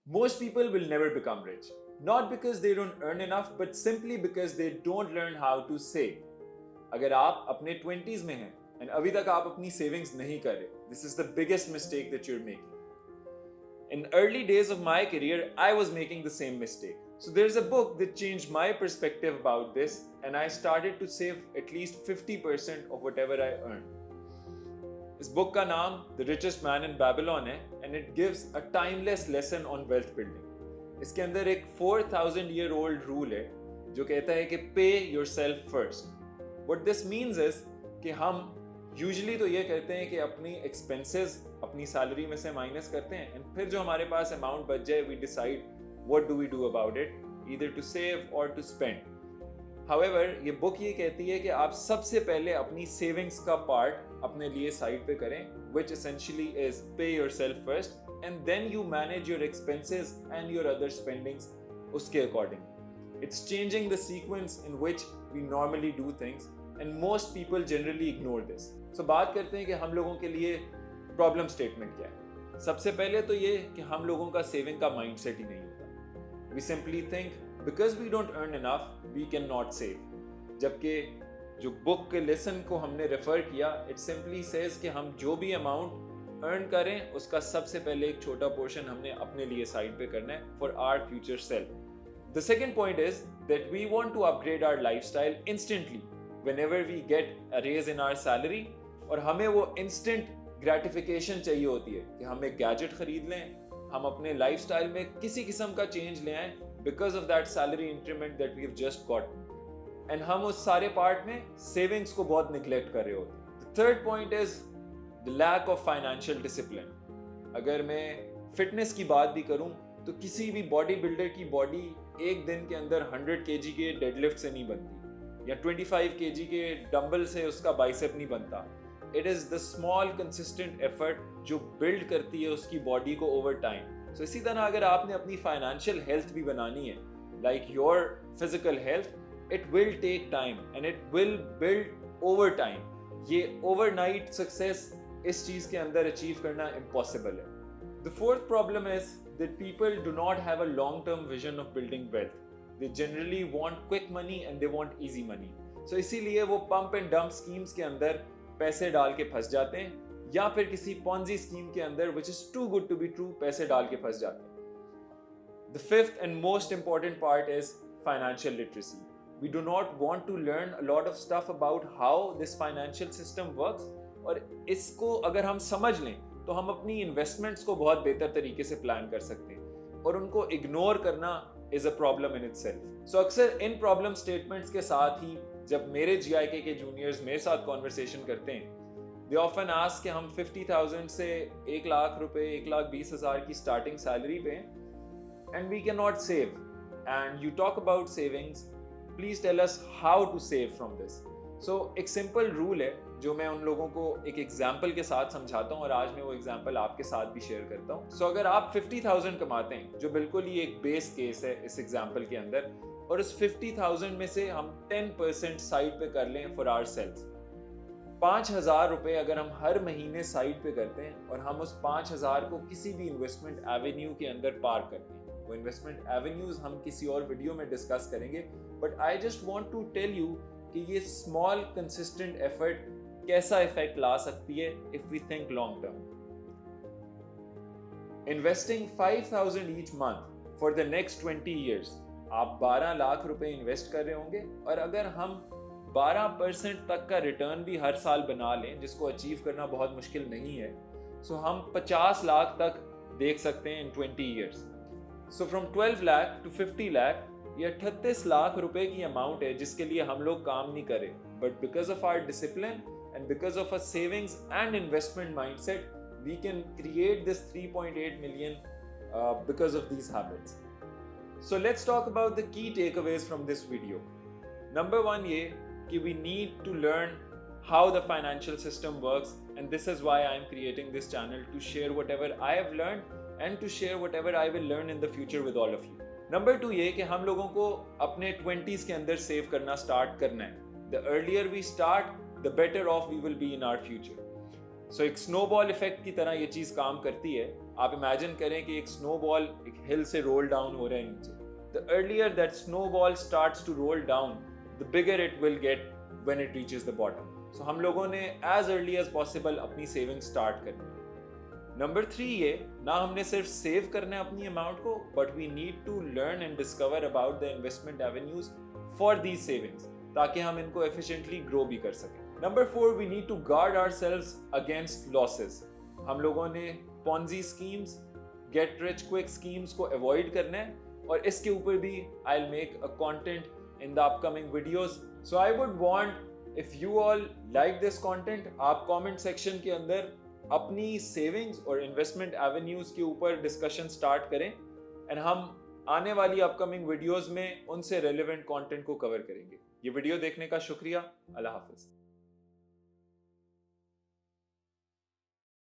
Most people will never become rich, not because they don't earn enough, but simply because they don't learn how to save. अगर आप अपने 20s में हैं and अभी तक आप अपनी savings नहीं कर रहे, this is the biggest mistake that you're making. In early days of my career, I was making the same mistake. So there's a book that changed my perspective about this, and I started to save at least 50% of whatever I earned. इस book का नाम the richest man in Babylon है and it gives a timeless lesson on wealth building. इसके अंदर एक 4000 year old rule है जो कहता है कि पे yourself first. What this means is कि हम यूजुअली तो ये करते हैं कि अपनी एक्सपेंसेस अपनी सैलरी में से माइनस करते हैं एंड फिर जो हमारे पास अमाउंट बच जाए we decide what do we do about it, either to save or to spend. However, ये बुक ये कहती है कि आप सबसे पहले अपनी सेविंग्स का पार्ट अपने लिए साइड पे करें, which essentially is pay yourself first and then you manage your expenses and your other spendings उसके according. It's changing the sequence in which we normally do things and most people generally ignore this. So बात करते हैं कि हम लोगों के लिए problem statement क्या है. सबसे पहले तो ये कि हम लोगों का सेविंग का माइंडसेट ही नहीं होता. We simply think because we don't earn enough, we cannot save. जबकि जो बुक के लेसन को हमने रेफर किया, it simply says कि हम जो भी अमाउंट अर्न करें उसका सबसे पहले एक छोटा पोर्शन हमने अपने लिए साइड पे करना है for our future self. The second point is that we want to upgrade our lifestyle instantly whenever we get a raise in our salary, और हमें वो instant gratification चाहिए होती है कि हम एक गैजेट खरीद लें, हम अपने लाइफस्टाइल में किसी किस्म का चेंज ले आएं because of that salary increment that we've just got. And हम उस सारे पार्ट में सेविंग्स को बहुत निगलेक्ट कर रहे होते हैं. The third point is the lack of financial discipline. अगर मैं फिटनेस की बात भी करूं तो किसी भी बॉडी बिल्डर की बॉडी एक दिन के अंदर 100 kg के डेडलिफ्ट से नहीं बनती या 25 kg के डंबल से उसका बाइसेप नहीं बनता. It is the small consistent effort जो बिल्ड करती है उसकी बॉडी को ओवर टाइम. So इसी तरह अगर आपने अपनी फाइनेंशियल हेल्थ भी बनानी है, like your physical health, it will take time and it will build over time. ये overnight success इस चीज के अंदर अचीव करना impossible है. The fourth problem is that people do not have a long-term vision of building wealth. They generally want quick money and they want easy money. So इसीलिए वो pump and dump schemes के अंदर पैसे डाल के फंस जाते हैं या फिर किसी पॉन्जी स्कीम के अंदर which is too good to be true पैसे डाल के फंस जाते हैं. The fifth and most important part is financial literacy. We do not want to learn a lot of stuff about how this financial system works, और इसको अगर हम समझ लें तो हम अपनी इन्वेस्टमेंट्स को बहुत बेहतर तरीके से प्लान कर सकते हैं और उनको इग्नोर करना is a problem in itself. So अक्सर इन प्रॉब्लम स्टेटमेंट्स के साथ ही जब मेरे GIK के जूनियर्स मेरे साथ कॉन्वर्सेशन करते हैं, they often ask कि हम 50,000 से 1 लाख रुपए 1,20,000 की स्टार्टिंग सैलरी पे and we cannot save, and you talk about savings, please tell us how to save from this. So एक सिंपल रूल है जो मैं उन लोगों को एक एग्जाम्पल के साथ समझाता हूँ और आज मैं वो एग्जाम्पल आपके साथ भी शेयर करता हूँ. So अगर आप 50,000 कमाते हैं जो बिल्कुल ही एक बेस केस है इस एग्जाम्पल के अंदर, और उस 50,000 में से हम 10% साइड पे कर लें फॉर आवर सेल्स, 5,000 रुपए अगर हम हर महीने साइड पे करते हैं और हम उस 5,000 को किसी भी इन्वेस्टमेंट एवेन्यू के अंदर पार्क करते हैं, वो इन्वेस्टमेंट एवेन्यूज हम किसी और वीडियो में डिस्कस करेंगे, but I just want to tell you कि ये स्मॉल कंसिस्टेंट एफर्ट कैसा इफेक्ट ला सकती है if we think long term. Investing 5,000 each month for the next 20 years, आप 12 लाख रुपए इन्वेस्ट कर रहे होंगे, और अगर हम 12% तक का रिटर्न भी हर साल बना लें जिसको अचीव करना बहुत मुश्किल नहीं है, सो हम 50 लाख तक देख सकते हैं in 20 years. So from 12 lakh to 50 lakh ये 38 लाख रुपए की अमाउंट है जिसके लिए हम लोग काम नहीं करें, but because of our discipline and because of a savings and investment mindset we can create this 3.8 million because of these habits. So let's talk about the key takeaways from this video. Number 1 ये कि we need to learn how the financial system works, and this is why I am creating this channel, to share whatever I have learned and to share whatever I will learn in the future with all of you. Number 2 ये कि हम लोगों को अपने 20s के अंदर save करना start करना है. The earlier we start, the better off we will be in our future. सो एक स्नोबॉल इफेक्ट की तरह ये चीज काम करती है। आप इमेजिन करें कि एक स्नोबॉल एक हिल से रोल डाउन हो रहा है नीचे। The earlier that snowball starts to roll down, the bigger it will get when it reaches the bottom. So हम लोगों ने एज अर्ली एज पॉसिबल अपनी सेविंग स्टार्ट करनी है। नंबर 3 ये, ना हमने सिर्फ सेव करना है अपनी अमाउंट को, but we need to learn and discover about the investment avenues for these savings, ताकि हम इनको एफिशिएंटली ग्रो भी कर सकें। Number 4, we need to guard ourselves against losses. हम लोगों ने Ponzi schemes, get rich quick schemes को अवॉइड करना है, और इसके ऊपर भी I will make a content in the upcoming videos. So I would want if you all like this content, आप कमेंट सेक्शन के अंदर अपनी सेविंग्स और इन्वेस्टमेंट एवेन्यूज के ऊपर डिस्कशन स्टार्ट करें, एंड हम आने वाली अपकमिंग वीडियोस में उनसे रेलेवेंट कंटेंट को कवर करेंगे। ये वीडियो देखने का शुक्रिया। अल्लाह हाफिज।